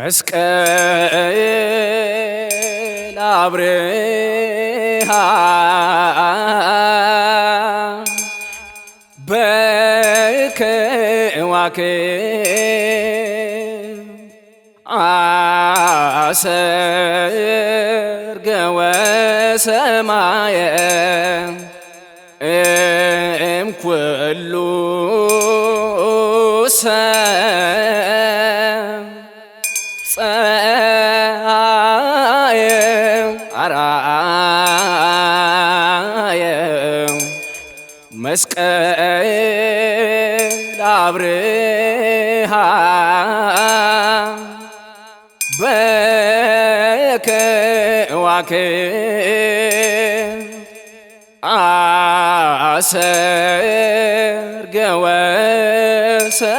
መስቀል አብርሃ በከዋክብት አሰርገ ወሰማየ እምኩሉ ፀአየ አርአየ መስቀል አብርሃ በከዋክብት አሰርገ ወሰማየ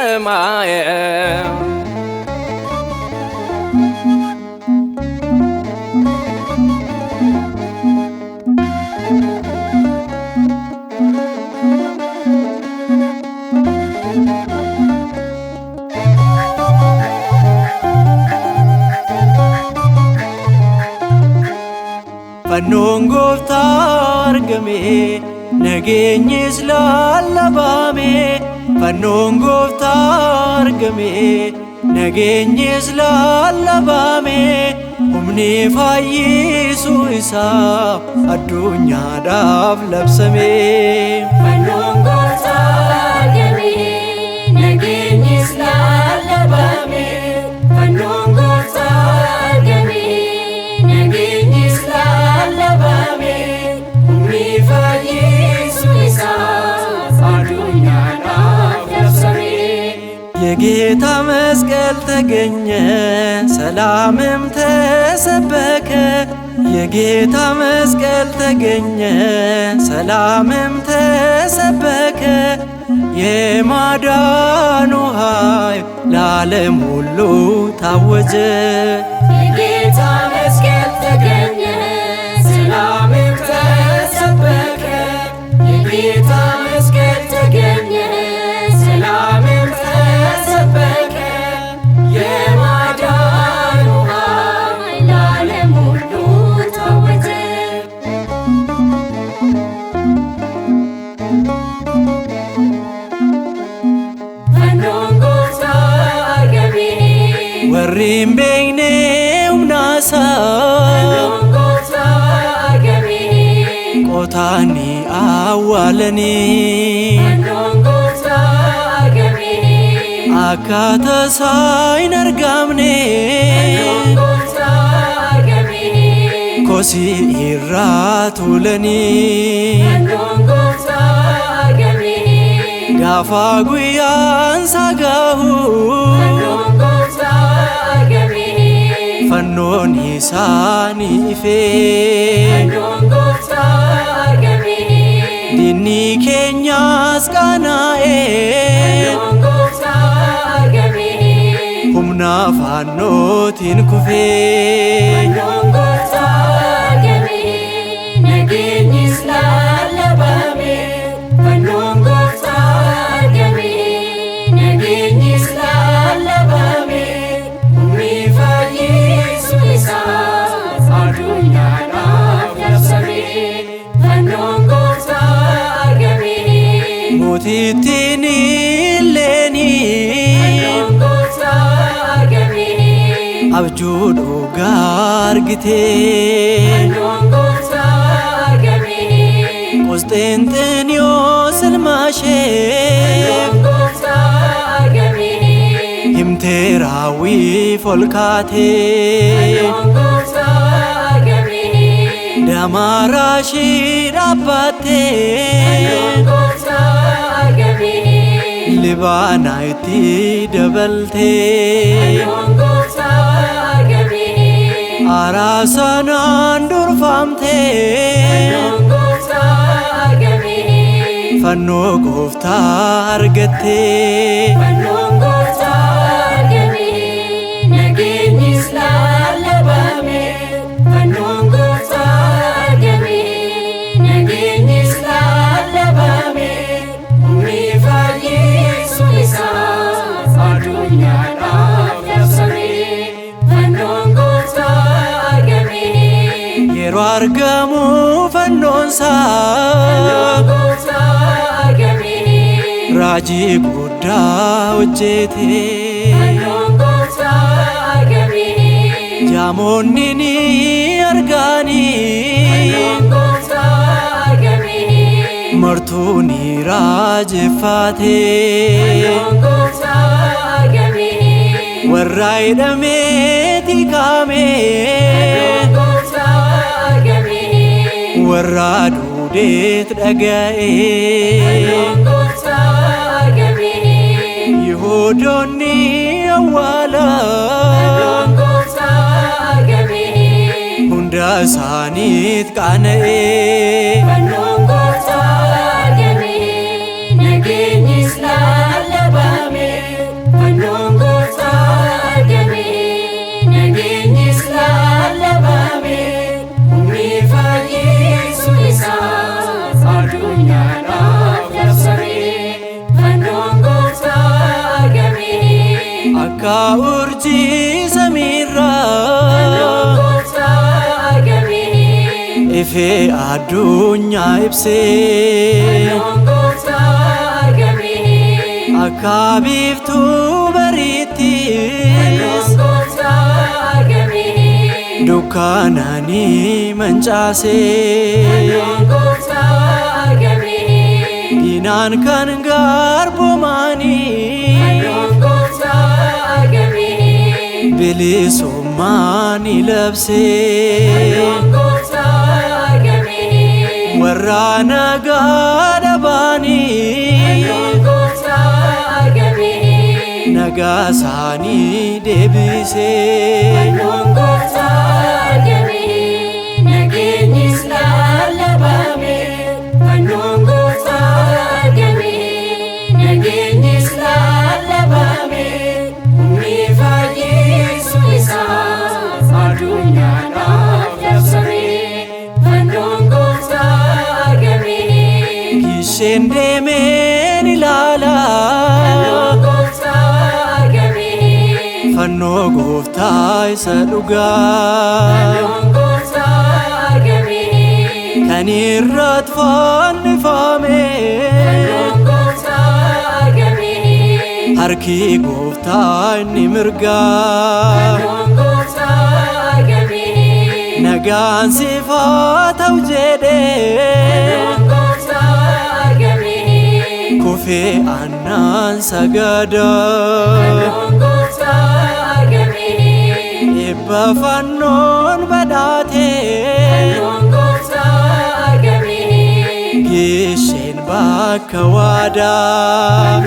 Fannoon gooftaa argame nageenyis lallabame. Fannoon gooftaa argame nageenyis lallabame. Humni fayyisuu isaa addunyaadhaaf labsame. Fannoon gooftaa argame nageenyis lallabame. Fannoon gooftaa argame nageenyis lallabame. Humni fayyisuu isaa addunyaadhaaf labsame. የጌታ መስቀል ተገኘ ሰላምም ተሰበከ። የጌታ መስቀል ተገኘ ሰላምም ተሰበከ። የማዳኑ ኃይል ለዓለም ሁሉ ታወጀ። የጌታ መስቀል ተገኘ ሰላምም ተሰበከ። የጌታ መስቀል ተገኘ ሰላምም ተሰበከ። የማዳኑ ኃይል ለዓለም ሁሉ ታወጀ። ፈኖን ጎፍtaa argame ወሪም ቤግኔ ኡምናሳ ፈኖን ጎፍtaa argame ቆታኒ አዋለኒ ፈኖን ጎፍtaa argame አካተሳይን አርጋምኔ ፈኖን ጎፍtaa argame ኮሲ ኢራ ቱለኒ ፈኖን ጎፍtaa argame ጋፋ ጉያን ሳጋሁ ፈኖን ጎፍtaa argame ፈኖን ኢሳኒ ኢፌ ፈኖን ጎፍtaa argame ዲኒ ኬኛስ ቃናኤ ፈኖን ጎፍtaa argame ሁምና ፋኖቲን ኩፌ ፈኖን ጎፍtaa argame nageenyis lallabame. ፈኖን ጎፍtaa argame nageenyis lallabame. Humni fayyisuu isaa addunyaadhaaf labsame. Fannoon gooftaa argame ሙቲቲን ኢሌኒ ፈኖን ጎፍtaa argame አብጁ ጋርግቴ ፈኖን ጎፍtaa argame ቆስጤንጥንዮስ ልማሼ ፈኖን ጎፍtaa argame ሂምቴራዊ ፎልካቴ ፈኖን ጎፍtaa argame ደማራሺ ዳባቴ ፈኖን ጎፍtaa argame ሊባናይቲ ደበልቴ ፈኖን ጎፍtaa argame አራሳናን ዱርፋምቴ ፈኖን ጎፍtaa argame ፈኖ ጎፍታ አርገቴ ፈኖን ጎፍtaa argame nageenyis lallabame. Fannoon gooftaa argame nageenyis lallabame. Humni fayyisuu isaa addunyaadhaaf labsame. yeroo argamu fannoonsaa raajii guddaa hojjete jaamonni ni arganii martuu ni raajeffate warra hidhamee tiikame warra duudeet dhaga'e Yihuudoonni awwaala hunda isaaniit qaana'e akka urjii samiirraa ifee addunyaa ibsee akka biiftuu bariittis dukkaananii mancaasee diinaan kan garboomanii bilisummaa ni labsee warra nagaa dhabanii nagaa isaanii deebisee Gisheen deemeen ilaalaa fannoo gooftaa isa dhugaa kan irratti fannifame harki gooftaa inni mirgaa nagaan siifaa ta'u jedhee kufee annaan sagada eebba fannoon badhaatee Gisheen bakka waadaa